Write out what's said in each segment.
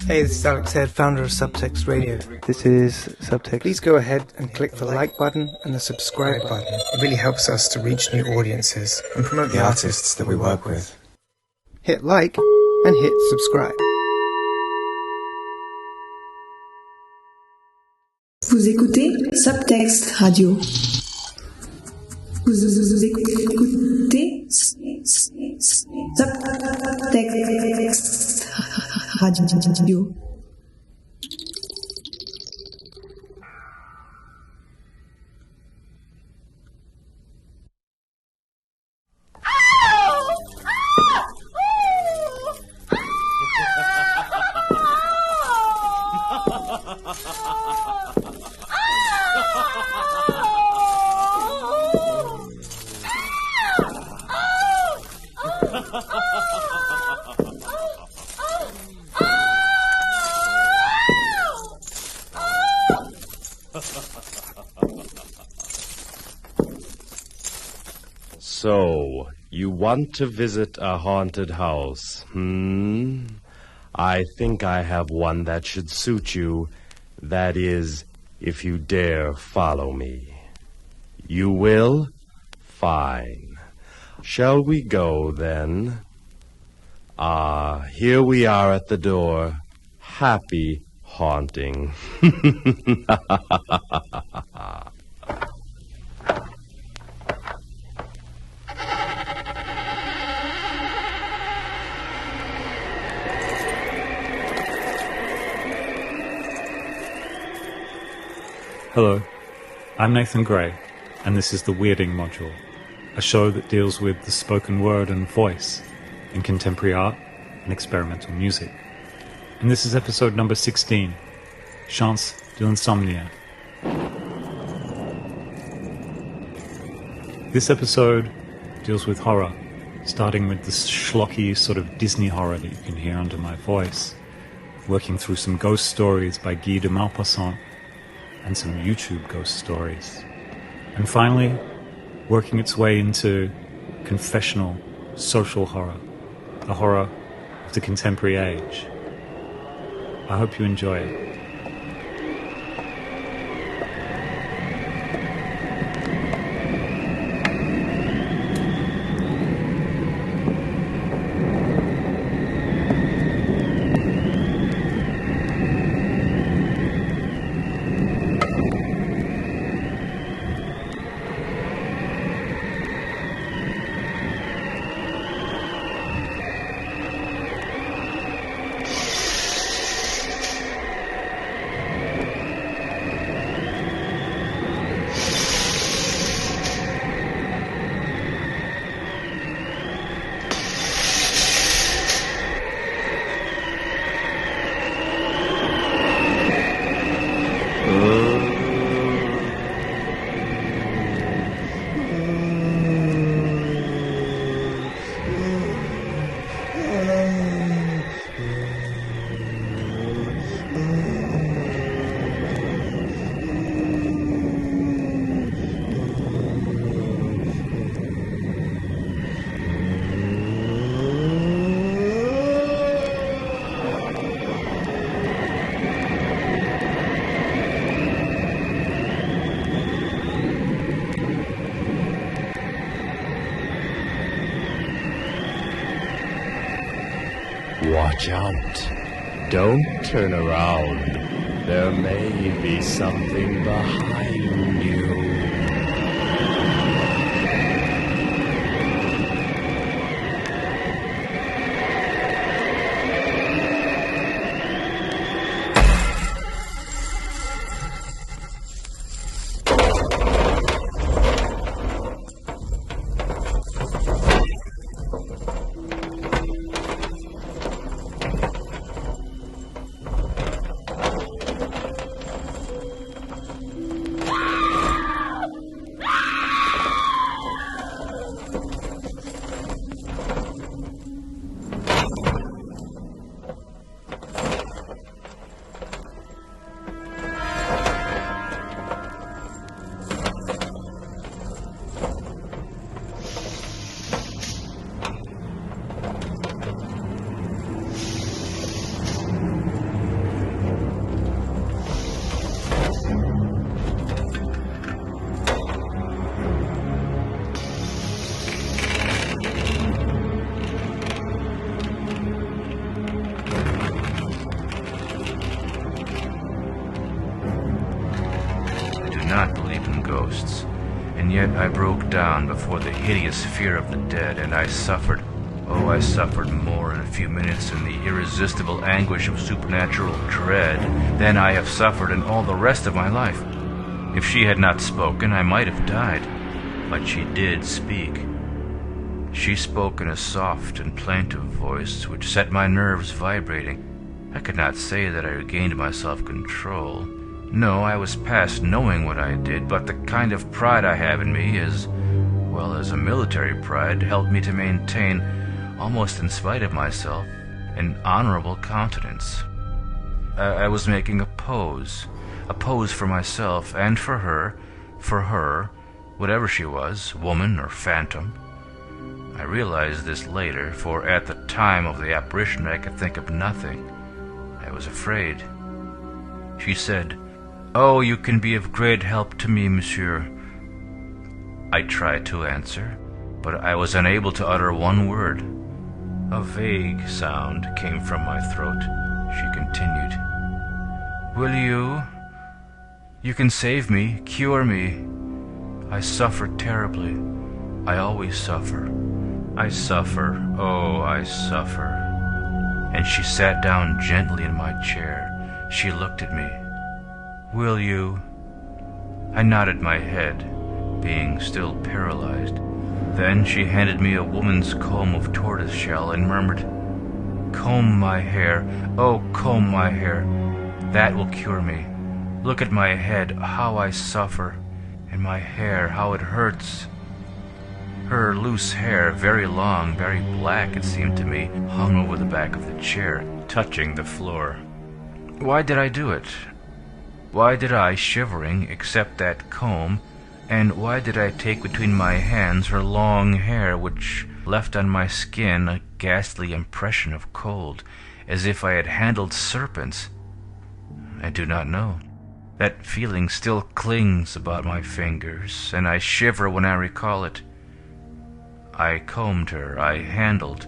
Hey, this is Alex Head, founder of Subtext Radio. This is Subtext. Please go ahead and click the like button and the subscribe button. It really helps us to reach new audiences and promote the artists that we work with. Hit like and hit subscribe. Vous écoutez Subtext Radio. Vous écoutez Subtext Radio. So, you want to visit a haunted house, I think I have one that should suit you. That is, if you dare follow me. You will? Fine. Shall we go, then? Here we are at the door. Happy haunting. Hello, I'm Nathan Gray, and this is the Weirding Module, a show that deals with the spoken word and voice in contemporary art and experimental music. And this is episode number 16, Chants d'Insomnia. This episode deals with horror, starting with the schlocky sort of Disney horror that you can hear under my voice, working through some ghost stories by Guy de Maupassant, and some YouTube ghost stories. And finally, working its way into confessional social horror, the horror of the contemporary age. I hope you enjoy it. Watch out. Don't turn around. There may be something behind you. And yet I broke down before the hideous fear of the dead, and I suffered. Oh, I suffered more in a few minutes in the irresistible anguish of supernatural dread than I have suffered in all the rest of my life. If she had not spoken, I might have died. But she did speak. She spoke in a soft and plaintive voice which set my nerves vibrating. I could not say that I regained my self-control. No, I was past knowing what I did, but the kind of pride I have in me, as well as a military pride, helped me to maintain, almost in spite of myself, an honorable countenance. I was making a pose for myself and for her, whatever she was, woman or phantom. I realized this later, for at the time of the apparition I could think of nothing. I was afraid. She said, "Oh, you can be of great help to me, monsieur." I tried to answer, but I was unable to utter one word. A vague sound came from my throat. She continued, "Will you? You can save me, cure me. I suffer terribly. I always suffer. I suffer. Oh, I suffer." And she sat down gently in my chair. She looked at me. "Will you?" I nodded my head, being still paralyzed. Then she handed me a woman's comb of tortoiseshell and murmured, "Comb my hair. Oh, comb my hair. That will cure me. Look at my head, how I suffer, and my hair, how it hurts." Her loose hair, very long, very black, it seemed to me, hung over the back of the chair, touching the floor. Why did I do it? Why did I, shivering, accept that comb, and why did I take between my hands her long hair, which left on my skin a ghastly impression of cold, as if I had handled serpents? I do not know. That feeling still clings about my fingers, and I shiver when I recall it. I combed her, I handled,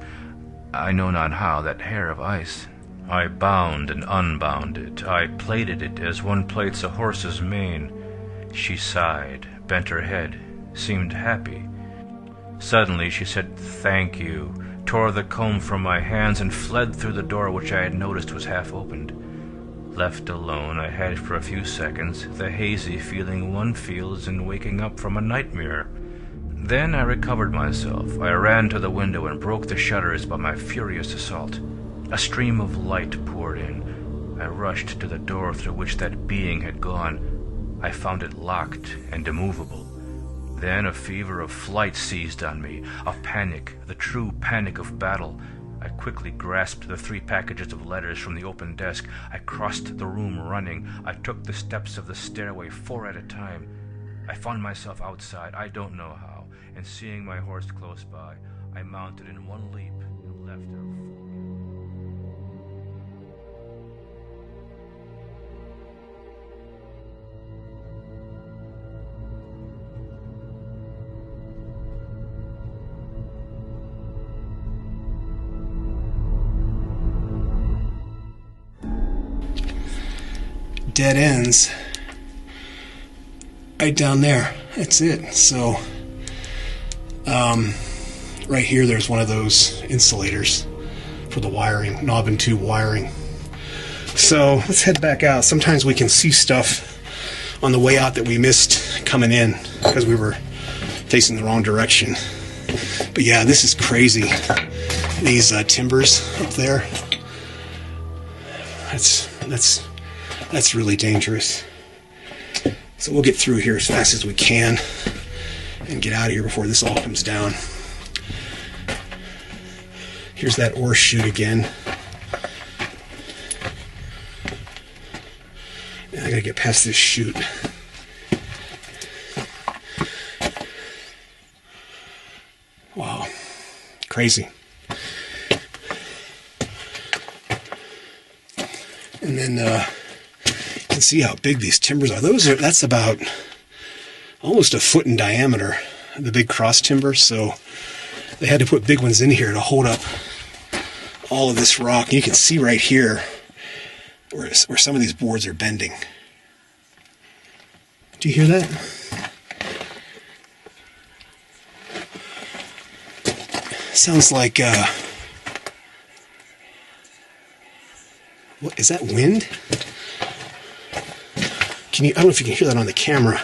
I know not how, that hair of ice. I bound and unbound it, I plaited it as one plaits a horse's mane. She sighed, bent her head, seemed happy. Suddenly she said, "Thank you," tore the comb from my hands, and fled through the door which I had noticed was half opened. Left alone, I had for a few seconds the hazy feeling one feels in waking up from a nightmare. Then I recovered myself. I ran to the window and broke the shutters by my furious assault. A stream of light poured in. I rushed to the door through which that being had gone. I found it locked and immovable. Then a fever of flight seized on me, a panic, the true panic of battle. I quickly grasped the 3 packages of letters from the open desk. I crossed the room running. I took the steps of the stairway 4 at a time. I found myself outside, I don't know how, and seeing my horse close by, I mounted in one leap and left her. Dead ends right down there. That's it. So right here there's one of those insulators for the wiring, knob and tube wiring. So let's head back out. Sometimes we can see stuff on the way out that we missed coming in because we were facing the wrong direction. But yeah, this is crazy. These timbers up there, that's really dangerous. So we'll get through here as fast as we can and get out of here before this all comes down. Here's that ore chute again. Now I gotta get past this chute. Wow, crazy. And then you can see how big these timbers are. That's about almost a foot in diameter, the big cross timber. So they had to put big ones in here to hold up all of this rock. And you can see right here where some of these boards are bending. Do you hear that? Sounds like, what, is that wind? I don't know if you can hear that on the camera.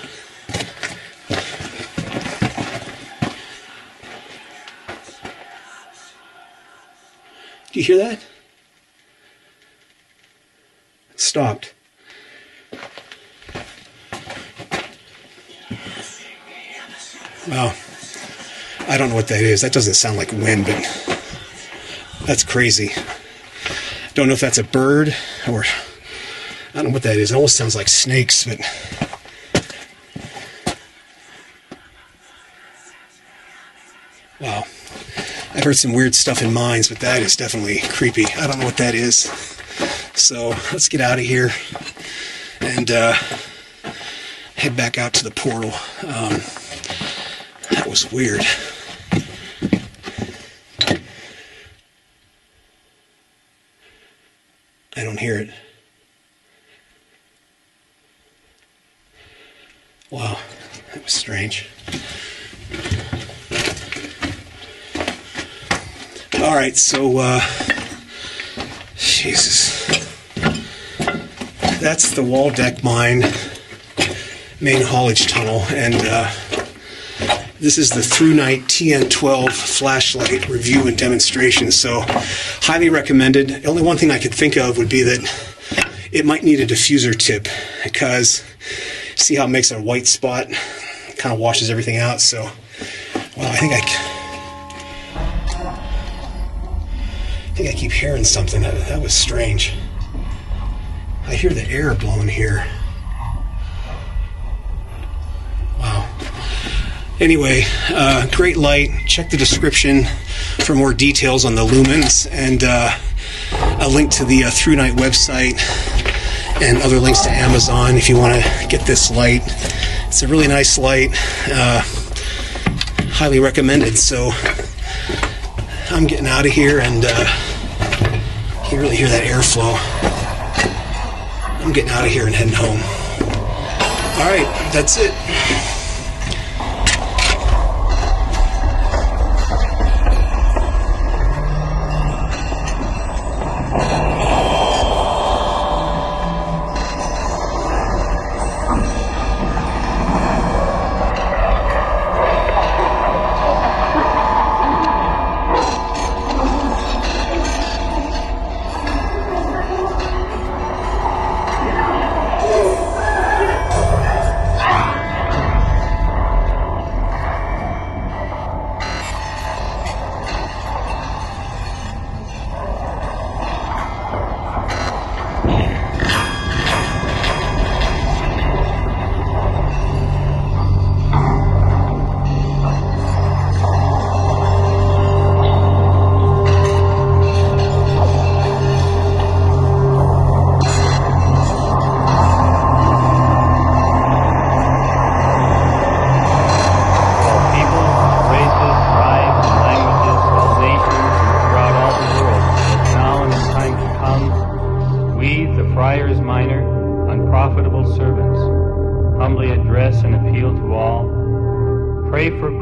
Do you hear that? It stopped. Well, I don't know what that is. That doesn't sound like wind, but that's crazy. Don't know if that's a bird or I don't know what that is. It almost sounds like snakes, but wow. I've heard some weird stuff in mines, but that is definitely creepy. I don't know what that is. So let's get out of here and head back out to the portal. That was weird. I don't hear it. Wow, that was strange. All right, so, Jesus. That's the Waldeck Mine main haulage tunnel, and this is the Through Night TN12 flashlight review and demonstration, so highly recommended. The only one thing I could think of would be that it might need a diffuser tip, because see how it makes a white spot? It kind of washes everything out, so, well, I think I keep hearing something. That was strange. I hear the air blowing here. Wow. Anyway, great light. Check the description for more details on the lumens and a link to the Through Night website and other links to Amazon if you want to get this light. It's a really nice light. Highly recommended. So I'm getting out of here, and you can really hear that airflow. I'm getting out of here and heading home. All right, that's it.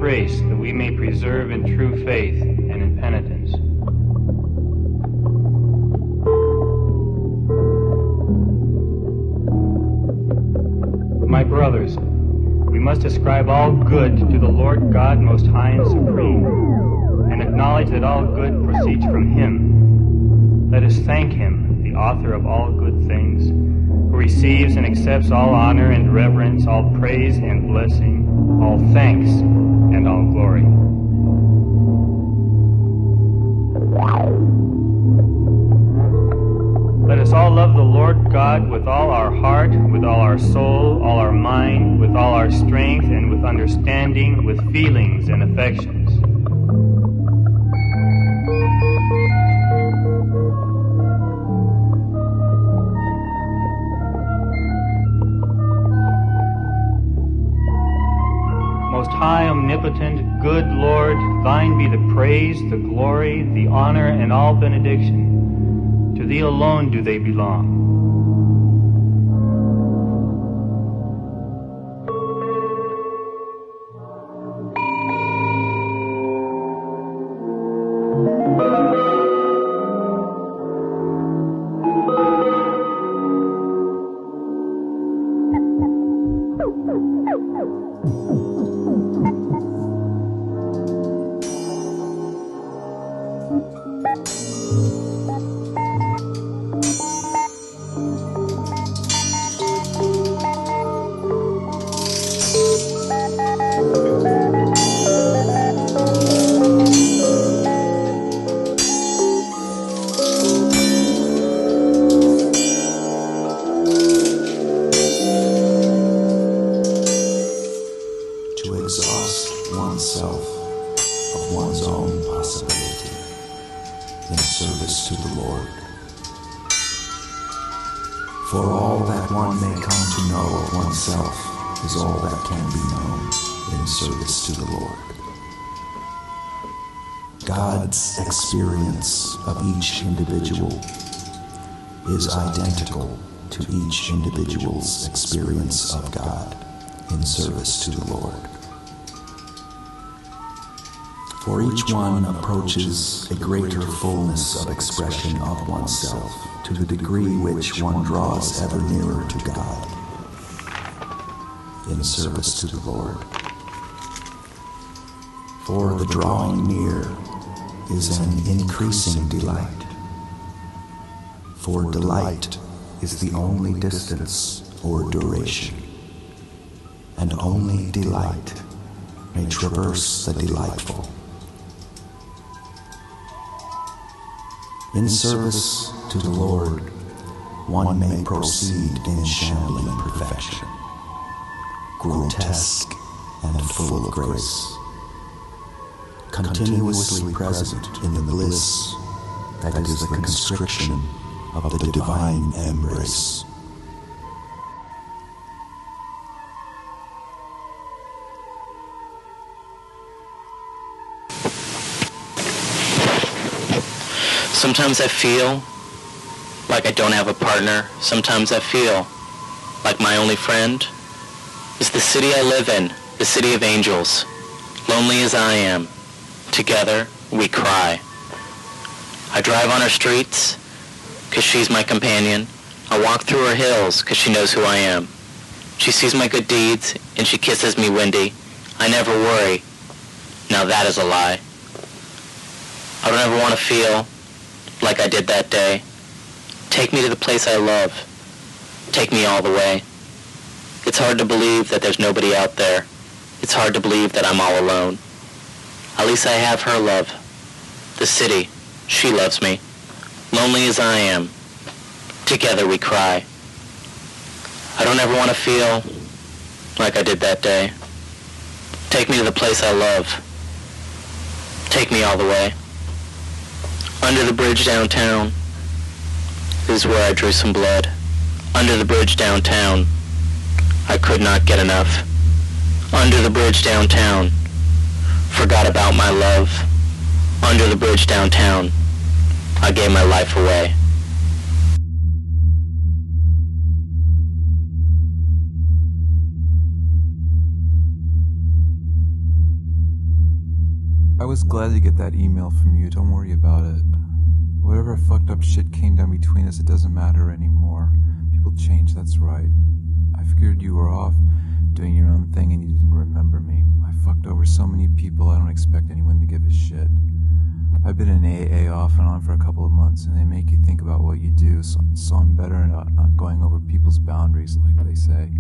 That we may preserve in true faith and in penitence. My brothers, we must ascribe all good to the Lord God Most High and Supreme, and acknowledge that all good proceeds from Him. Let us thank Him, the author of all good things, who receives and accepts all honor and reverence, all praise and blessing, all thanks and all glory. Let us all love the Lord God with all our heart, with all our soul, all our mind, with all our strength, and with understanding, with feelings and affections. Most high, omnipotent, good Lord, thine be the praise, the glory, the honor, and all benediction. To thee alone do they belong. For all that one may come to know of oneself is all that can be known in service to the Lord. God's experience of each individual is identical to each individual's experience of God in service to the Lord. For each one approaches a greater fullness of expression of oneself to the degree which one draws ever nearer to God in service to the Lord. For the drawing near is an increasing delight. For delight is the only distance or duration, and only delight may traverse the delightful. In service to the Lord, one may proceed in shambling perfection, grotesque and full of grace, continuously present in the bliss that is the constriction of the divine embrace. Sometimes I feel like I don't have a partner. Sometimes I feel like my only friend is the city I live in, the city of angels. Lonely as I am, together we cry. I drive on her streets because she's my companion. I walk through her hills because she knows who I am. She sees my good deeds and she kisses me windy. I never worry. Now that is a lie. I don't ever want to feel like I did that day. Take me to the place I love. Take me all the way. It's hard to believe that there's nobody out there. It's hard to believe that I'm all alone. At least I have her love. The city, she loves me. Lonely as I am, together we cry. I don't ever want to feel like I did that day. Take me to the place I love. Take me all the way. Under the bridge downtown is where I drew some blood. Under the bridge downtown, I could not get enough. Under the bridge downtown, forgot about my love. Under the bridge downtown, I gave my life away. I was glad to get that email from you. Don't worry about it. Whatever fucked up shit came down between us, it doesn't matter anymore. People change, that's right. I figured you were off doing your own thing and you didn't remember me. I fucked over so many people, I don't expect anyone to give a shit. I've been in AA off and on for a couple of months, and they make you think about what you do, so I'm better at not going over people's boundaries, like they say.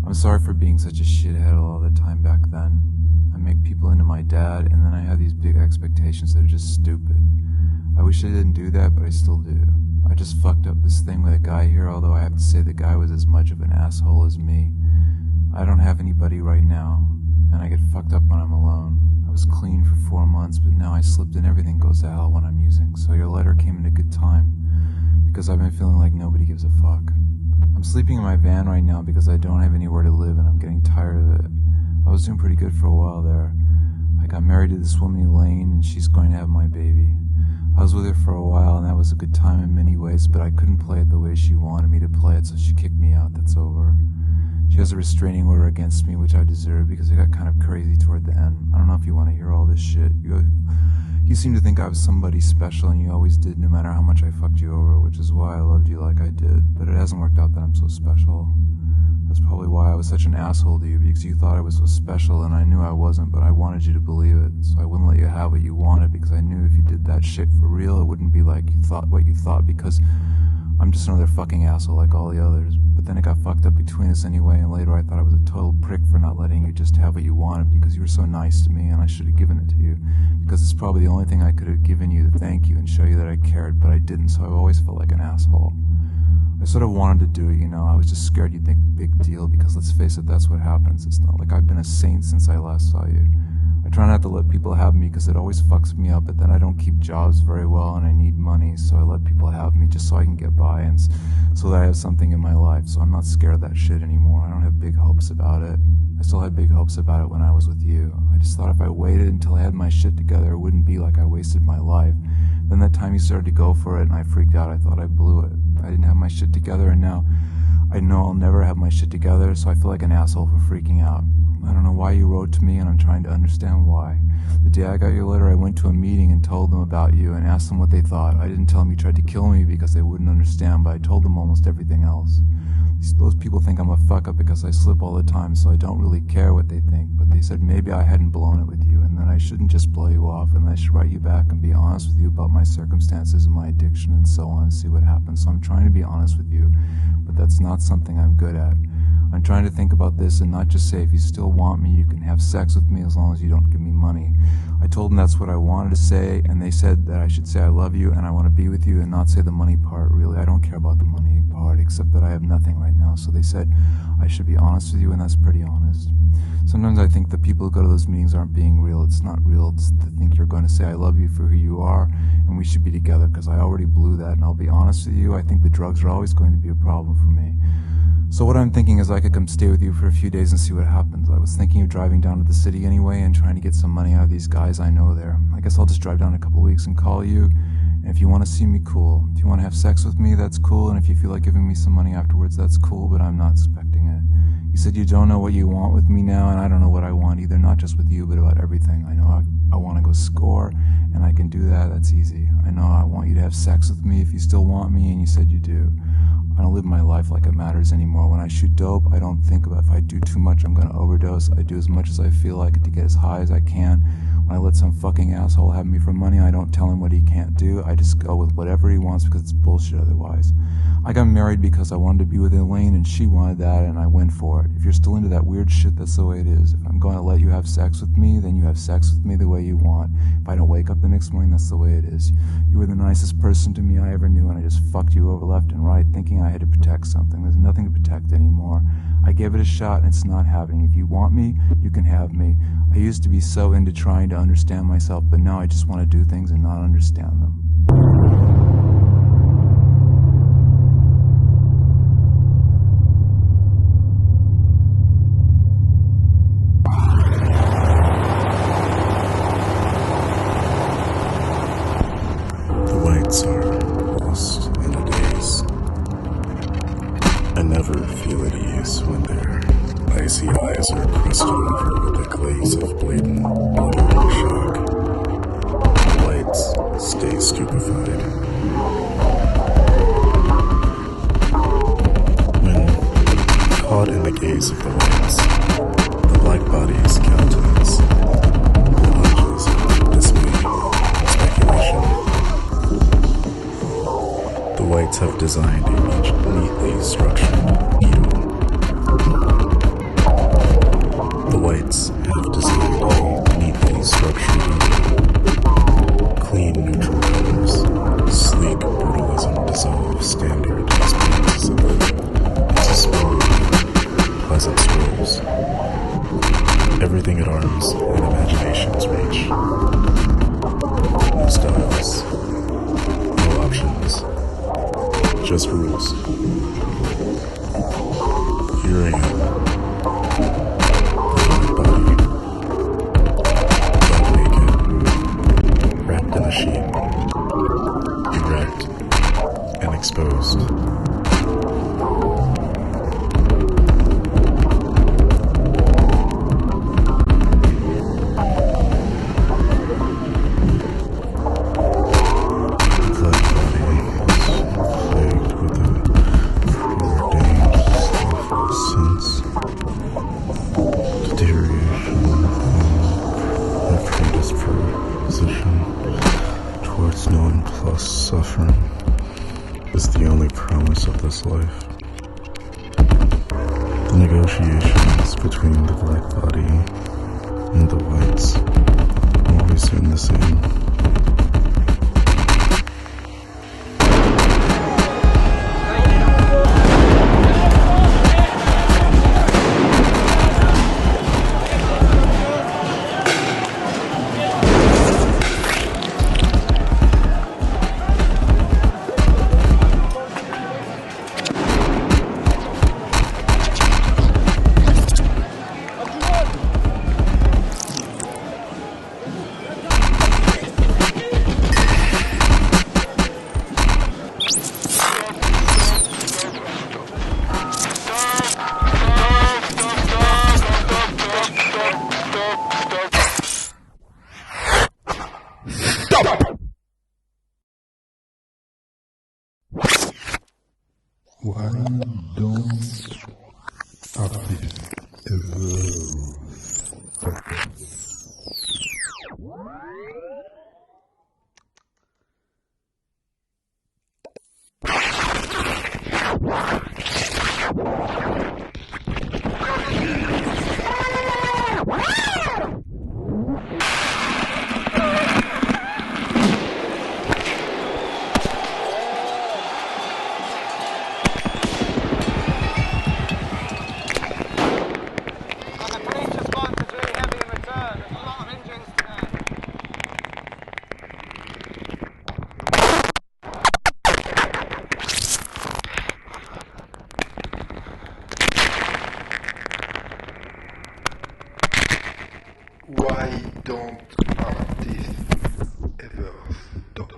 I'm sorry for being such a shithead all the time back then. I make people into my dad, and then I have these big expectations that are just stupid. I wish I didn't do that, but I still do. I just fucked up this thing with a guy here, although I have to say the guy was as much of an asshole as me. I don't have anybody right now, and I get fucked up when I'm alone. I was clean for 4 months, but now I slipped and everything goes to hell when I'm using, so your letter came in a good time, because I've been feeling like nobody gives a fuck. I'm sleeping in my van right now because I don't have anywhere to live and I'm getting tired of it. I was doing pretty good for a while there. I got married to this woman Elaine, and she's going to have my baby. I was with her for a while, and that was a good time in many ways, but I couldn't play it the way she wanted me to play it, so she kicked me out. That's over. She has a restraining order against me, which I deserve because I got kind of crazy toward the end. I don't know if you want to hear all this shit. You seem to think I was somebody special, and you always did, no matter how much I fucked you over, which is why I loved you like I did, but it hasn't worked out that I'm so special. That's probably why I was such an asshole to you, because you thought I was so special, and I knew I wasn't, but I wanted you to believe it, so I wouldn't let you have what you wanted, because I knew if you did that shit for real, it wouldn't be like you thought what you thought, because I'm just another fucking asshole like all the others. But then it got fucked up between us anyway, and later I thought I was a total prick for not letting you just have what you wanted, because you were so nice to me, and I should have given it to you, because it's probably the only thing I could have given you to thank you and show you that I cared, but I didn't, so I've always felt like an asshole. I sort of wanted to do it, you know. I was just scared you'd think big deal, because let's face it, that's what happens. It's not like I've been a saint since I last saw you. I try not to let people have me because it always fucks me up, but then I don't keep jobs very well and I need money, so I let people have me just so I can get by and so that I have something in my life. So I'm not scared of that shit anymore. I don't have big hopes about it. I still had big hopes about it when I was with you. I just thought if I waited until I had my shit together, it wouldn't be like I wasted my life. Then that time you started to go for it and I freaked out. I thought I blew it. I didn't have my shit together, and now I know I'll never have my shit together, so I feel like an asshole for freaking out. I don't know why you wrote to me, and I'm trying to understand why. The day I got your letter, I went to a meeting and told them about you and asked them what they thought. I didn't tell them you tried to kill me because they wouldn't understand, but I told them almost everything else. Those people think I'm a fuck-up because I slip all the time, so I don't really care what they think, but they said maybe I hadn't blown it with you, and then I shouldn't just blow you off, and I should write you back and be honest with you about my circumstances and my addiction and so on and see what happens. So I'm trying to be honest with you, but that's not something I'm good at. I'm trying to think about this and not just say, if you still want me, you can have sex with me as long as you don't give me money. I told them that's what I wanted to say, and they said that I should say I love you and I want to be with you and not say the money part, really. I don't care about the money part, except that I have nothing right now. So they said I should be honest with you, and that's pretty honest. Sometimes I think the people who go to those meetings aren't being real. It's not real to think you're going to say I love you for who you are and we should be together, because I already blew that, and I'll be honest with you, I think the drugs are always going to be a problem for me. So what I'm thinking is I could come stay with you for a few days and see what happens. I was thinking of driving down to the city anyway and trying to get some money out of these guys I know there. I guess I'll just drive down in a couple of weeks and call you. And if you want to see me, cool. If you want to have sex with me, that's cool. And if you feel like giving me some money afterwards, that's cool, but I'm not expecting it. You said you don't know what you want with me now, and I don't know what I want either, not just with you, but about everything. I know I want to go score, and I can do that. That's easy. I know I want you to have sex with me if you still want me, and you said you do. I don't live my life like it matters anymore. When I shoot dope, I don't think about if I do too much, I'm going to overdose. I do as much as I feel like it to get as high as I can. When I let some fucking asshole have me for money, I don't tell him what he can't do. I just go with whatever he wants because it's bullshit otherwise. I got married because I wanted to be with Elaine and she wanted that, and I went for it. If you're still into that weird shit, that's the way it is. If I'm going to let you have sex with me, then you have sex with me the way you want. If I don't wake up the next morning, that's the way it is. You were the nicest person to me I ever knew, and I just fucked you over left and right thinking I had to protect something. There's nothing to protect anymore. I gave it a shot and it's not happening. If you want me, you can have me. I used to be so into trying to understand myself, but now I just want to do things and not understand them. The whites are lost in a daze. I never feel at ease when their icy eyes are crusted over with a glaze of blatant bloody shock. The whites stay stupefied. When caught in the gaze of the whites, the black body's countenance plunges in dismay and speculation. The whites have designed a neatly structured needle. The whites have designed a neatly structured needle. Clean neutral colors, sleek brutalism dissolve standard experiences of them into smooth, pleasant swirls. Everything at arm's and imagination's reach. No styles, no options. Just rules. Here I am. The body. Butt naked. Wrapped in a sheet. Erect and exposed. Suffering is the only promise of this life. The negotiations between the black body and the whites always seem the same. Why don't artists evolve? Why don't artists ever stop?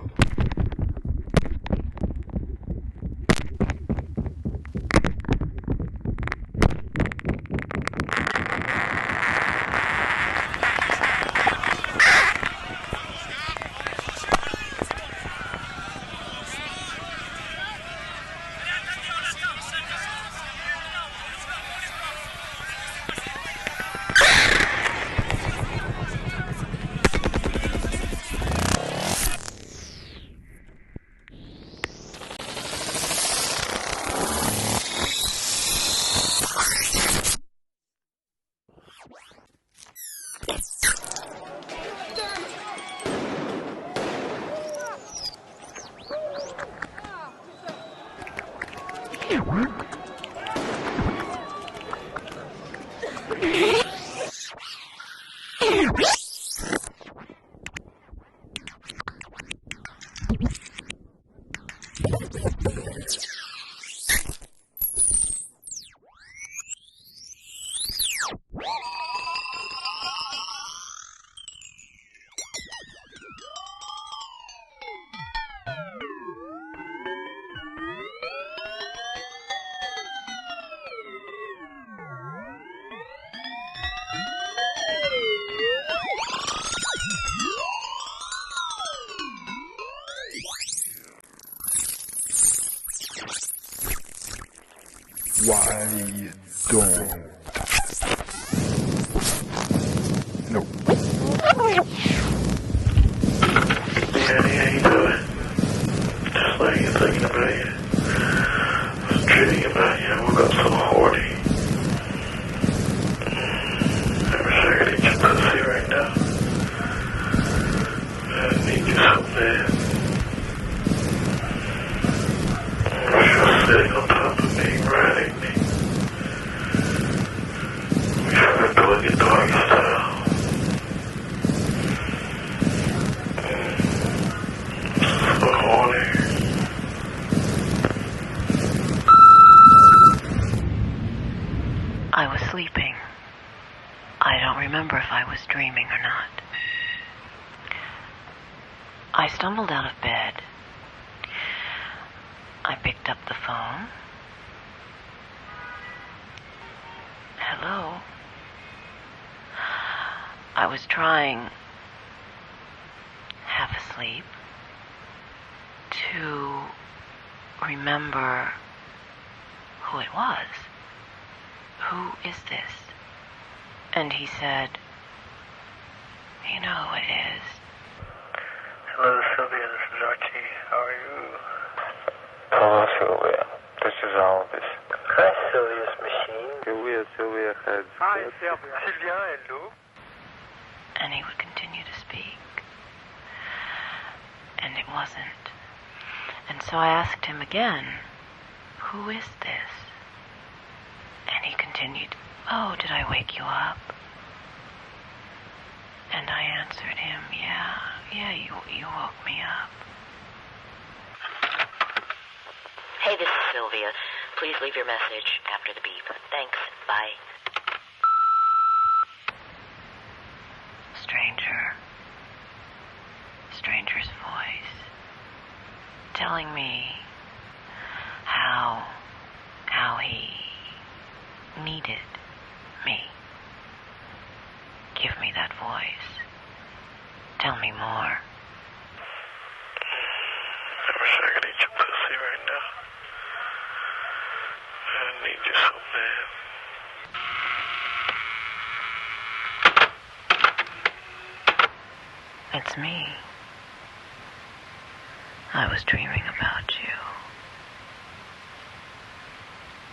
Why don't? No. Daddy, how you doing? Just laying and thinking about you. I was dreaming about you. I woke up so horny. I wish I could eat your pussy right now. I need you so bad. I wish you were sitting on top of me, riding me. I wish I could plug your doggy style. So horny. I was sleeping. I don't remember if I was dreaming or not. I stumbled out of bed. I picked up the phone. Hello? I was trying, half asleep, to remember who it was. Who is this? And he said, you know who it is. Hello, Sylvia. This is Archie. How are you? Hello, Sylvia. This is Elvis. Hi, Sylvia's machine. Sylvia had... Hi, Sylvia. Sylvia, hello. And he would continue to speak. And it wasn't. And so I asked him again, who is this? And he continued, oh, did I wake you up? And I answered him, yeah, you woke me up. Hey, this is Sylvia. Please leave your message after the beep. Thanks. Bye. Stranger's voice, telling me how he needed me. Give me that voice. Tell me more. I wish I could eat your pussy right now. need you so bad. It's me. I was dreaming about you.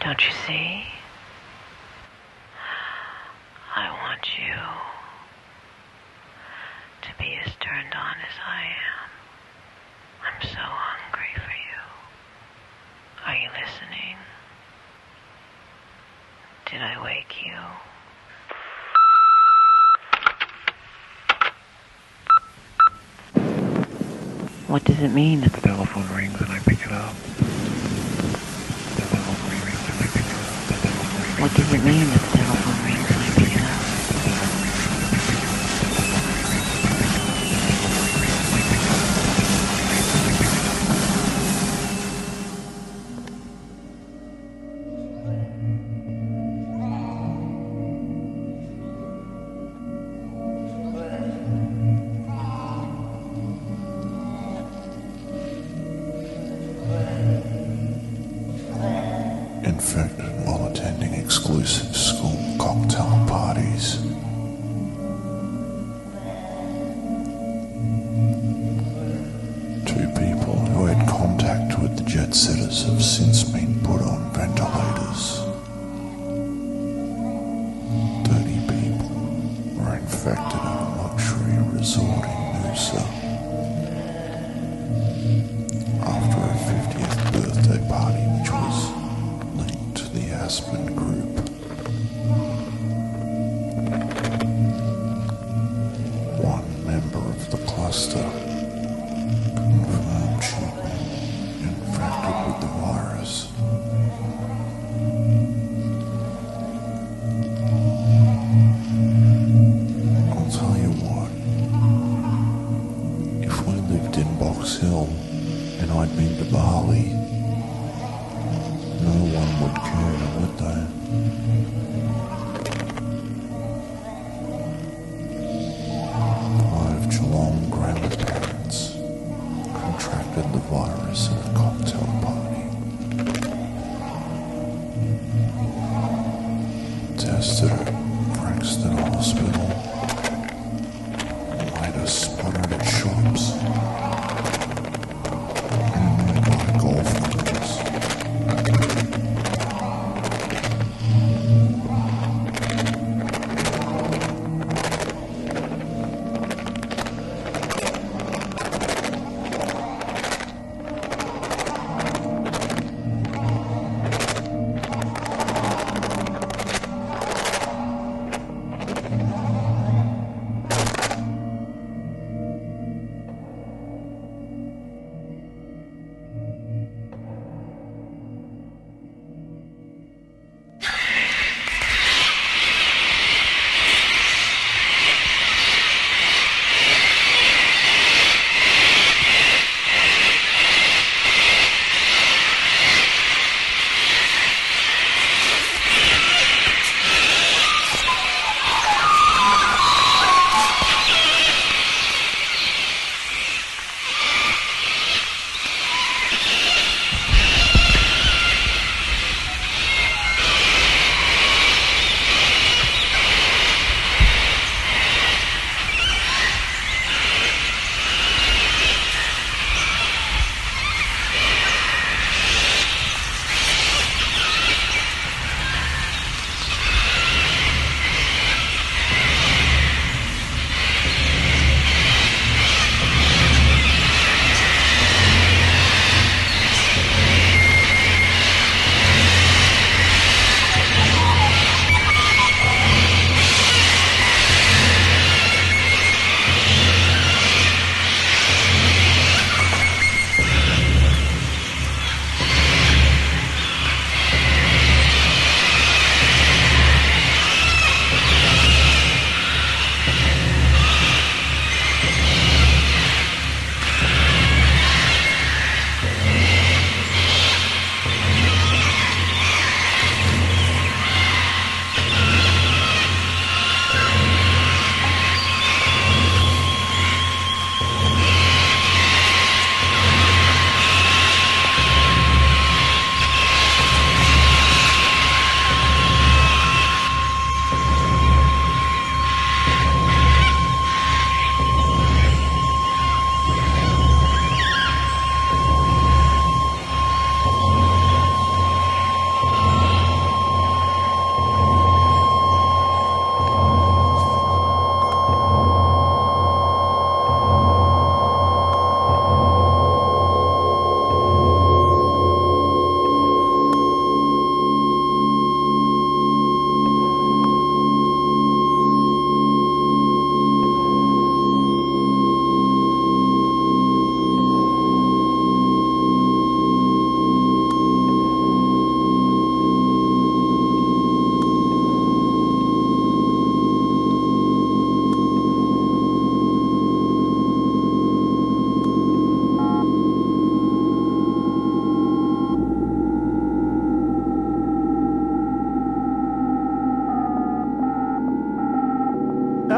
Don't you see? I want you to be as turned on as I am. I'm so hungry for you. Are you listening? Did I wake you? What does it mean? The telephone rings and I pick it up. The telephone rings and I pick it up. The telephone rings. What does it mean that the telephone rings and I pick it up? Infected while attending exclusive school cocktail parties. Two people who had contact with the jet setters have since been put on ventilators. 30 people were infected at a luxury resort in Noosa after a 50th birthday party which was linked to the Aspen group. One member of the cluster confirmed she'd been infected with the virus. I'll tell you what, if we lived in Box Hill and I'd been to Bali, no one would care, would they? Five Geelong grandparents contracted the virus at a cocktail party. Tested at Frankston Hospital. Later sputtered at shops. And nearby golf courses.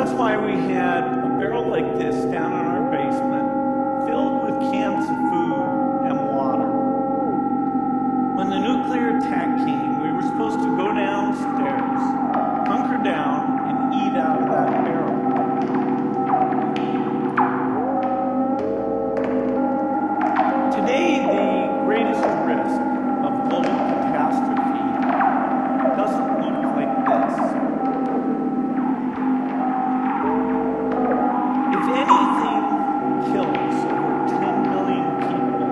that's why we had a barrel like this down in our basement, filled with cans of food and water. When the nuclear attack came, we were supposed to go downstairs, hunker down, and eat out of that barrel. Today, the greatest risk of global catastrophe doesn't look like this. If anything kills over 10 million people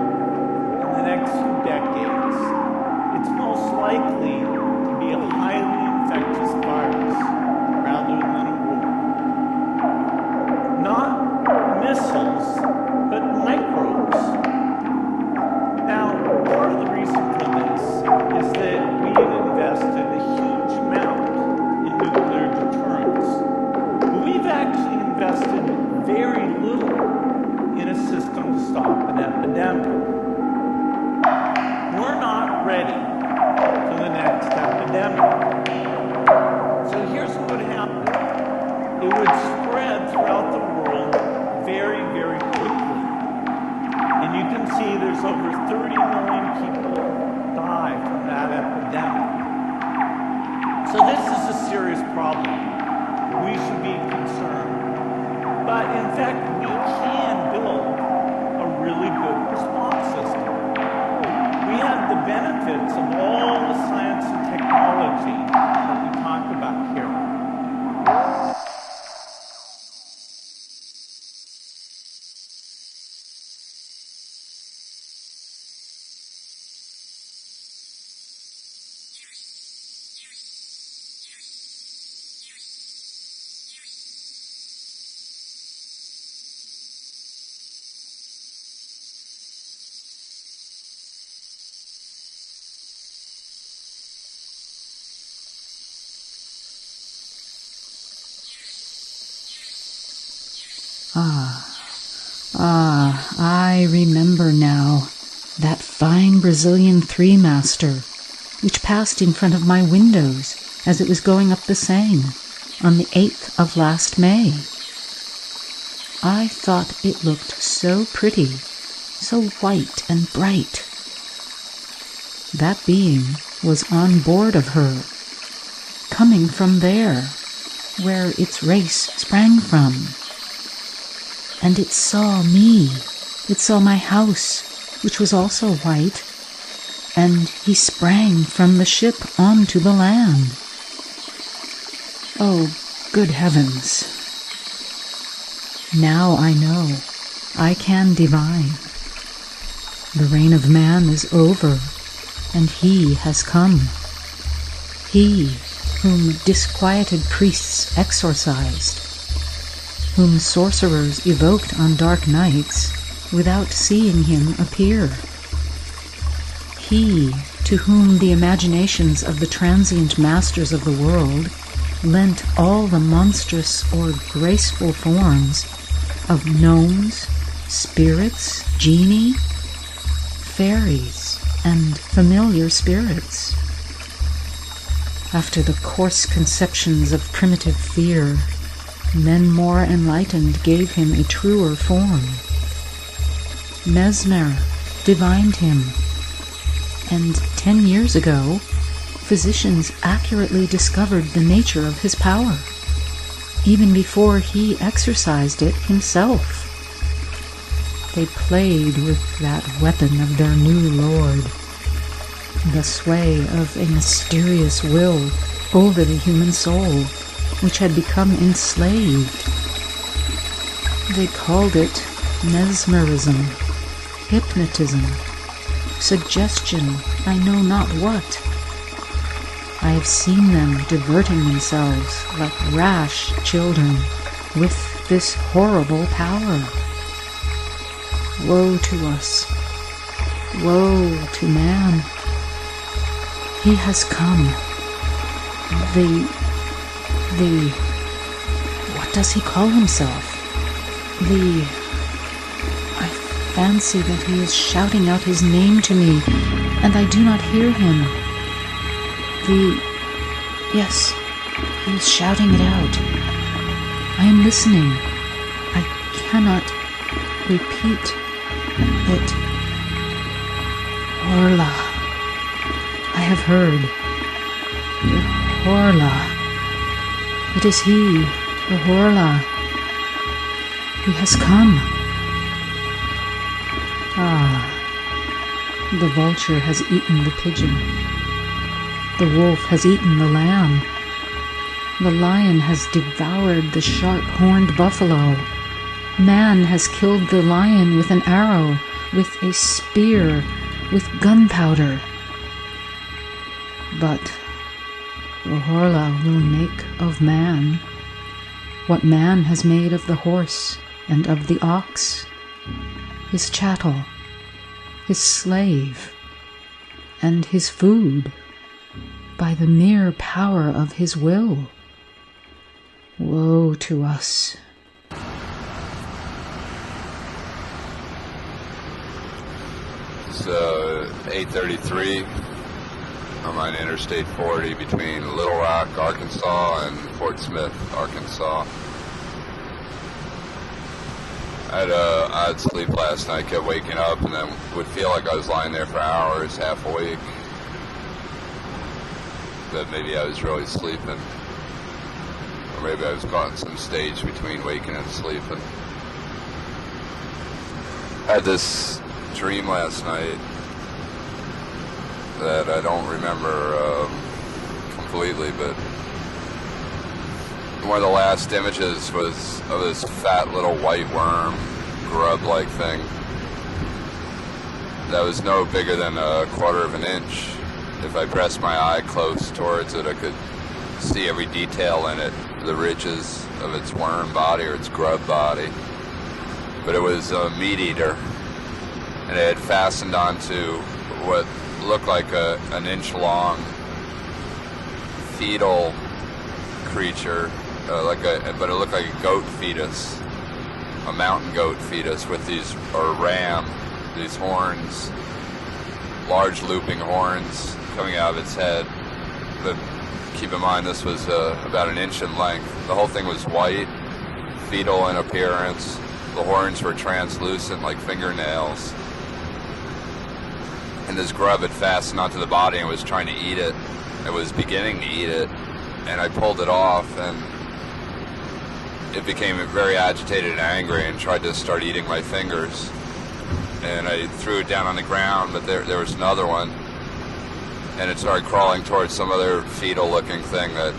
in the next few decades, it's most likely to be a highly infectious virus rather than a war. Not missiles, but microbes. Now, part of the reason for this is that we've invested a huge amount in nuclear deterrence. But we've actually invested very little in a system to stop an epidemic. We're not ready for the next epidemic. So here's what would happen. It would spread throughout the world very, very quickly. And you can see there's over 30 million people die from that epidemic. So this is a serious problem. We should be concerned. But in fact, we can build a really good response system. We have the benefits of all the science and technology that we talk about here. I remember now that fine Brazilian three-master which passed in front of my windows as it was going up the Seine on the 8th of last May. I thought it looked so pretty, so white and bright. That being was on board of her, coming from there, where its race sprang from. And it saw me. It saw my house, which was also white, and he sprang from the ship onto the land. Oh, good heavens. Now I know. I can divine. The reign of man is over, and he has come. He whom disquieted priests exorcised, whom sorcerers evoked on dark nights without seeing him appear. He to whom the imaginations of the transient masters of the world lent all the monstrous or graceful forms of gnomes, spirits, genii, fairies, and familiar spirits. After the coarse conceptions of primitive fear, men more enlightened gave him a truer form. Mesmer divined him, and 10 years ago, physicians accurately discovered the nature of his power, even before he exercised it himself. They played with that weapon of their new lord, the sway of a mysterious will over the human soul, which had become enslaved. They called it mesmerism, hypnotism, suggestion, I know not what. I have seen them diverting themselves like rash children with this horrible power. Woe to us. Woe to man. He has come. What does he call himself? I fancy that he is shouting out his name to me, and I do not hear him. Yes, he is shouting it out. I am listening. I cannot repeat it. Horla. I have heard. Horla. It is he, the Horla. He has come. Ah. The vulture has eaten the pigeon. The wolf has eaten the lamb. The lion has devoured the sharp-horned buffalo. Man has killed the lion with an arrow, with a spear, with gunpowder. But the Horla will make of man what man has made of the horse and of the ox, his chattel, his slave, and his food, by the mere power of his will. Woe to us. It's 8:33. I'm on Interstate 40 between Little Rock, Arkansas, and Fort Smith, Arkansas. I had sleep last night, kept waking up, and then would feel like I was lying there for hours, half awake. But maybe I was really sleeping. Or maybe I was caught in some stage between waking and sleeping. I had this dream last night that I don't remember completely, but one of the last images was of this fat little white worm, grub-like thing that was no bigger than 1/4 of an inch. If I pressed my eye close towards it, I could see every detail in it, the ridges of its worm body or its grub body. But it was a meat eater, and it had fastened onto what looked like an inch-long fetal creature, but it looked like a goat fetus, a mountain goat fetus with these, or ram, these horns, large looping horns coming out of its head. But keep in mind, this was about an inch in length. The whole thing was white, fetal in appearance. The horns were translucent like fingernails. And this grub had fastened onto the body and was trying to eat it. It was beginning to eat it, and I pulled it off, and it became very agitated and angry and tried to start eating my fingers. And I threw it down on the ground, but there was another one, and it started crawling towards some other fetal-looking thing that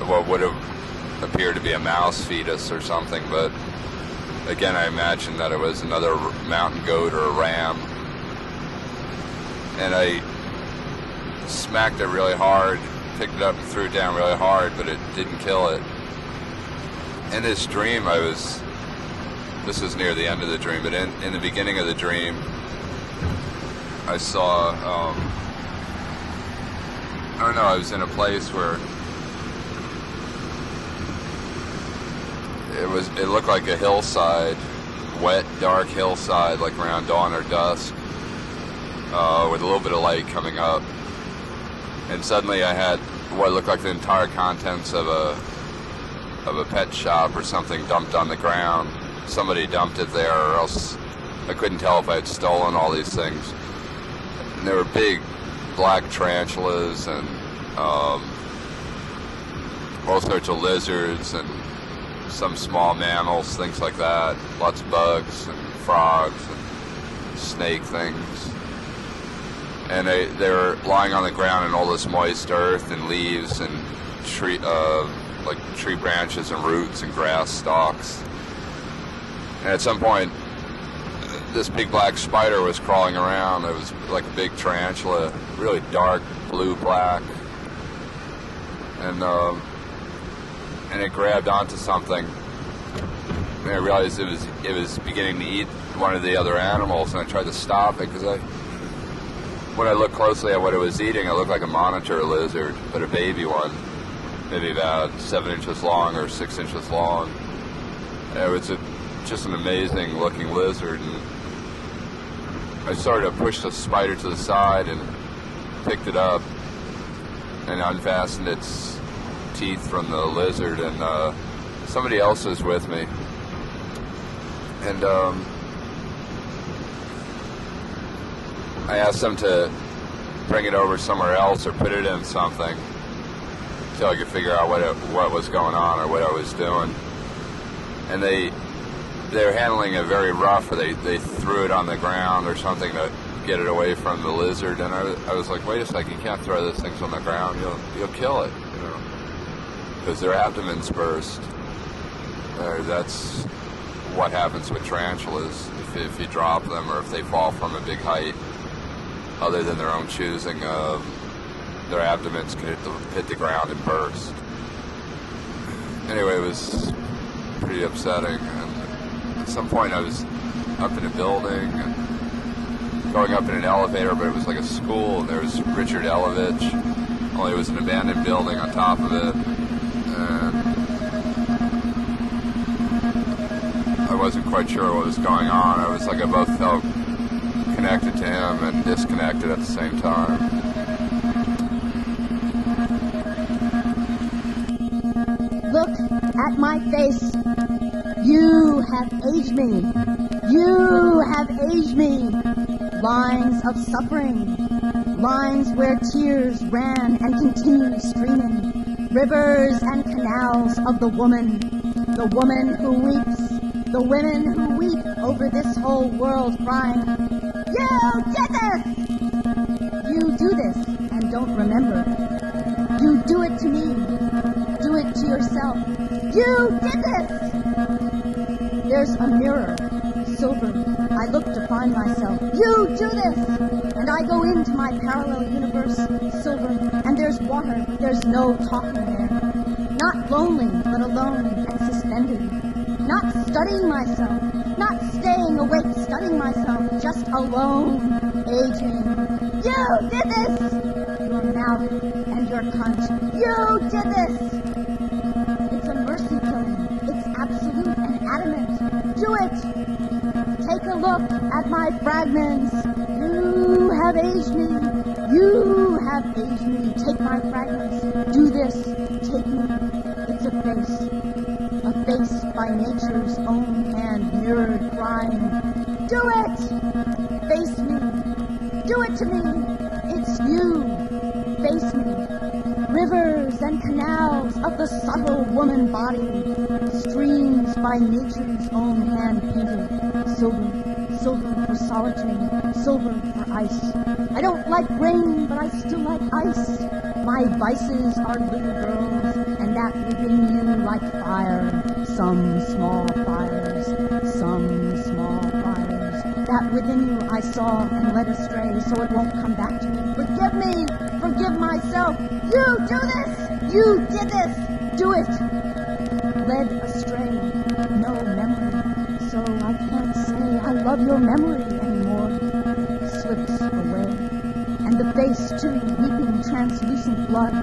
what would have appeared to be a mouse fetus or something, but again, I imagined that it was another mountain goat or a ram. And I smacked it really hard, picked it up and threw it down really hard, but it didn't kill it. In this dream, this was near the end of the dream, but in the beginning of the dream, I saw, I don't know, I was in a place where it looked like a hillside, wet, dark hillside, like around dawn or dusk, with a little bit of light coming up. And suddenly I had what looked like the entire contents of a pet shop or something dumped on the ground. Somebody dumped it there, or else I couldn't tell if I had stolen all these things. And there were big black tarantulas and all sorts of lizards and some small mammals, things like that. Lots of bugs and frogs and snake things. And they were lying on the ground in all this moist earth and leaves and tree branches and roots and grass stalks. And at some point, this big black spider was crawling around. It was like a big tarantula, really dark blue-black. And it grabbed onto something. And I realized it was beginning to eat one of the other animals, and I tried to stop it because when I looked closely at what it was eating, it looked like a monitor lizard, but a baby one, maybe about 7 inches long or 6 inches long. And it was just an amazing looking lizard. And I started to push the spider to the side and picked it up and unfastened its teeth from the lizard and somebody else was with me. And I asked them to bring it over somewhere else or put it in something until I could figure out what was going on or what I was doing. And they were handling it very rough, or they threw it on the ground or something to get it away from the lizard. And I was like, wait a second, you can't throw those things on the ground. You'll kill it, you know, because their abdomens burst. That's what happens with tarantulas if you drop them or if they fall from a big height, other than their own choosing. Their abdomens can hit the ground and burst. Anyway, it was pretty upsetting. And at some point I was up in a building and going up in an elevator, but it was like a school, and there was Richard Elovich, only it was an abandoned building on top of it. And I wasn't quite sure what was going on. I was like, I both felt connected to him and disconnected at the same time. Look at my face. You have aged me. You have aged me. Lines of suffering. Lines where tears ran and continue streaming. Rivers and canals of the woman who weeps. The women who weep over this whole world crying, you did this! You do this and don't remember. You do it to me. Do it to yourself. You did this! There's a mirror, silver. I look to find myself. You do this! And I go into my parallel universe, silver. And there's water. There's no talking there. Not lonely, but alone and suspended. Not studying myself, not staying awake studying myself, just alone, aging. You did this! Your mouth and your cunt. You did this! It's a mercy killing. It's absolute and adamant. Do it! Take a look at my fragments. You have aged me. You have aged me. Take my fragments. Do this. Take me. It's a face. A face by nature's own hand mirrored crying, do it! Face me! Do it to me! It's you! Face me! Rivers and canals of the subtle woman body, streams by nature's own hand painted, silver, silver for solitude, silver for ice. I don't like rain, but I still like ice. My vices are little girls, and that within you like fire. Some small fires, some small fires. That within you I saw and led astray, so it won't come back to me. Forgive me! Forgive myself! You do this! You did this! Do it! Led astray, no memory, so I can't say I love your memory anymore. Slips away. And the face, too, weeping translucent blood.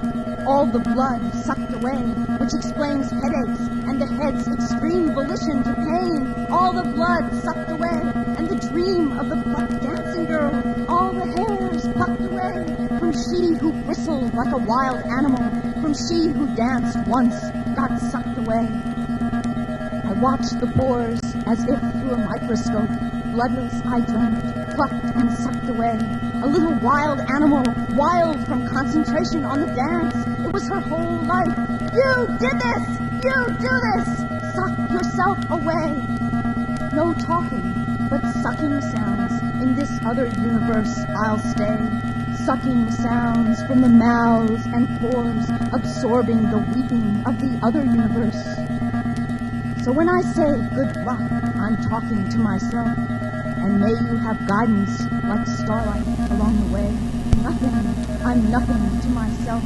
All the blood sucked away, which explains headaches, and the head's extreme volition to pain. All the blood sucked away, and the dream of the plucked dancing girl. All the hairs plucked away, from she who bristled like a wild animal, from she who danced once, got sucked away. I watched the pores, as if through a microscope. Bloodless I drank, plucked and sucked away. A little wild animal, wild from concentration on the dance. It was her whole life. You did this! You do this! Suck yourself away. No talking, but sucking sounds. In this other universe I'll stay. Sucking sounds from the mouths and pores, absorbing the weeping of the other universe. So when I say good luck, I'm talking to myself. And may you have guidance like starlight along the way. Nothing, I'm nothing to myself.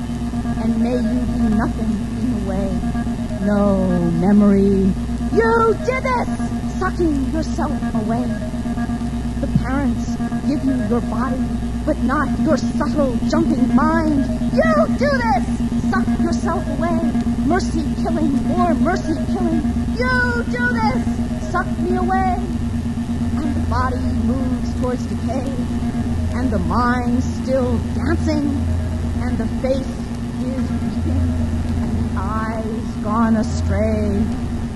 And may you be nothing in the way. No memory. You did this! Sucking yourself away. The parents give you your body, but not your subtle, jumping mind. You do this! Suck yourself away. Mercy killing, more mercy killing. You do this! Suck me away. And the body moves towards decay, and the mind still dancing, and the face is weeping, and the eyes gone astray.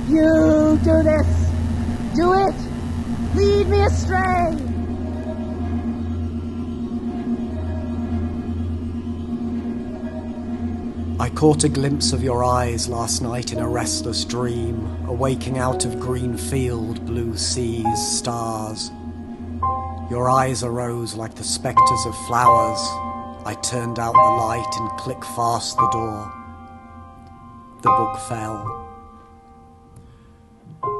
You do this. Do it. Lead me astray. I caught a glimpse of your eyes last night in a restless dream, awaking out of green field, blue seas, stars. Your eyes arose like the spectres of flowers. I turned out the light and clicked fast the door. The book fell.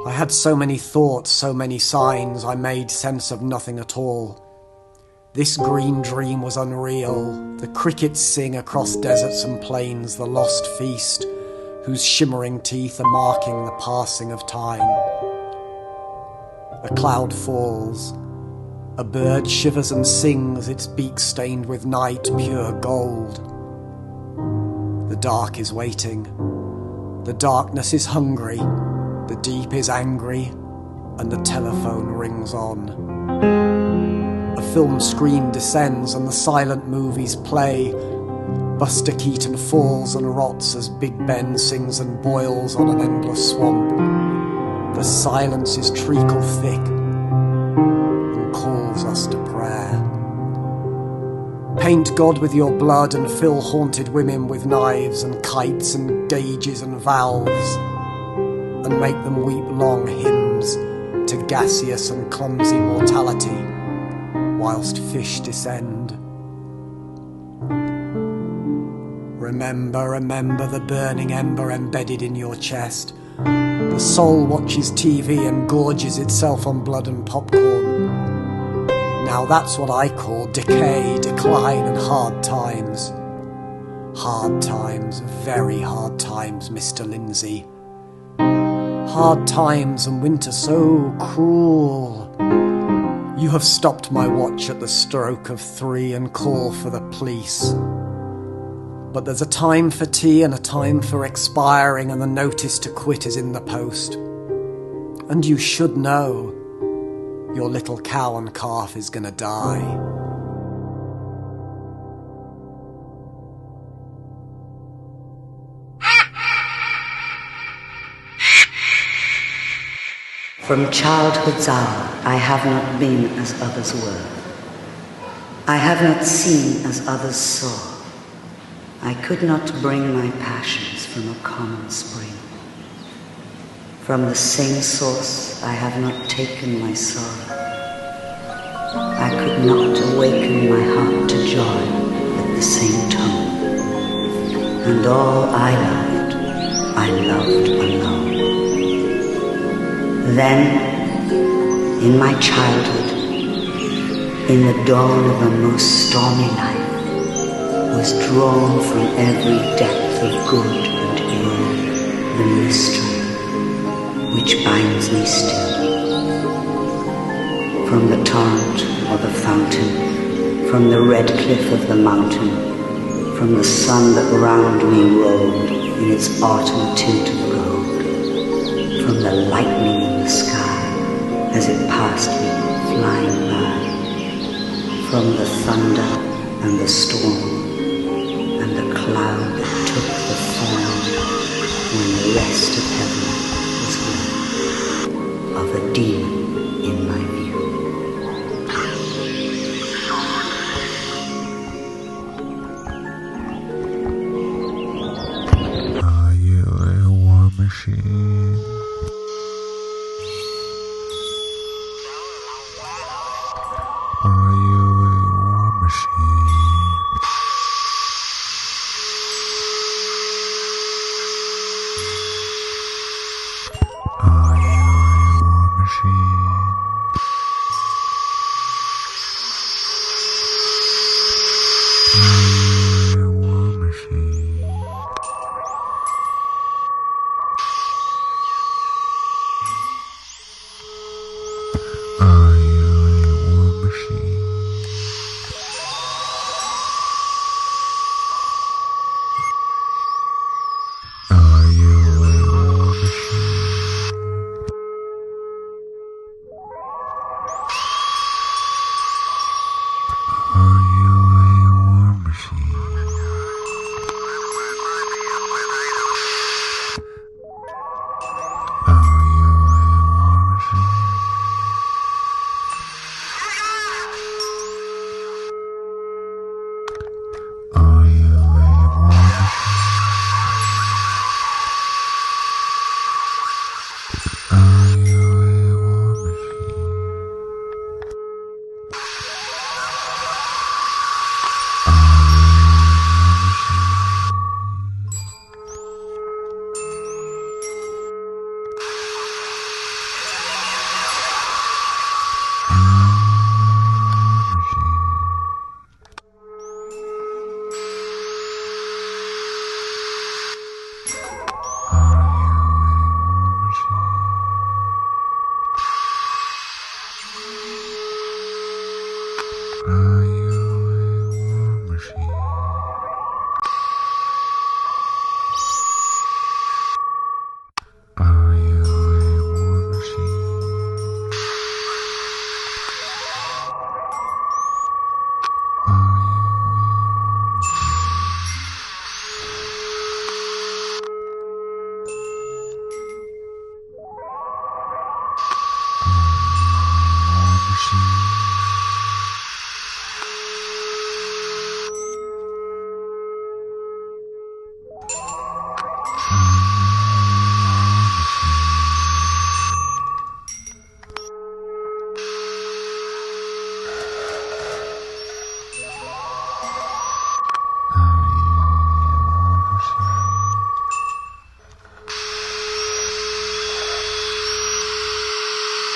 I had so many thoughts, so many signs, I made sense of nothing at all. This green dream was unreal. The crickets sing across deserts and plains, the lost feast, whose shimmering teeth are marking the passing of time. A cloud falls. A bird shivers and sings, its beak stained with night, pure gold. The dark is waiting. The darkness is hungry. The deep is angry. And the telephone rings on. A film screen descends and the silent movies play. Buster Keaton falls and rots as Big Ben sings and boils on an endless swamp. The silence is treacle thick and calls us to prayer. Paint God with your blood and fill haunted women with knives and kites and gauges and valves, and make them weep long hymns to gaseous and clumsy mortality, whilst fish descend. Remember, remember the burning ember embedded in your chest. The soul watches TV and gorges itself on blood and popcorn. Now that's what I call decay, decline and hard times. Hard times, very hard times, Mr. Lindsay. Hard times and winter so cruel. You have stopped my watch at the stroke of 3 and call for the police. But there's a time for tea and a time for expiring, and the notice to quit is in the post. And you should know, your little cow and calf is gonna die. From childhood's hour, I have not been as others were. I have not seen as others saw. I could not bring my passions from a common spring. From the same source, I have not taken my sorrow. I could not awaken my heart to joy at the same tone. And all I loved alone. Then, in my childhood, in the dawn of a most stormy life, was drawn from every depth of good and ill the mystery which binds me still. From the torrent or the fountain, from the red cliff of the mountain, from the sun that round me rolled in its autumn tint of gold, from the lightning in the sky as it passed me flying by, from the thunder and the storm, and the cloud that took the form when the rest of heaven was gone, of a demon in my view. Are you a war machine? Are you a war machine? Are you a war machine? Are you a war machine?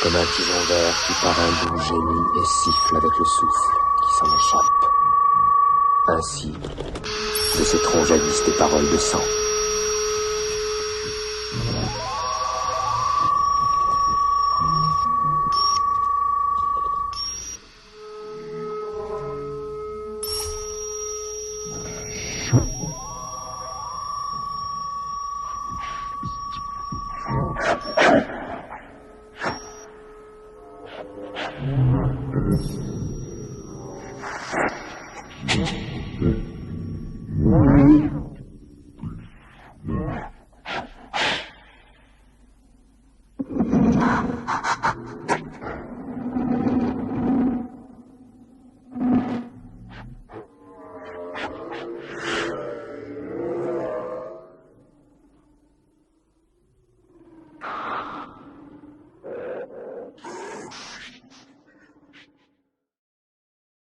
comme un tison vert qui par un bout gémit et siffle avec le souffle qui s'en échappe. Ainsi, de ses troncs jaillissent des paroles de sang.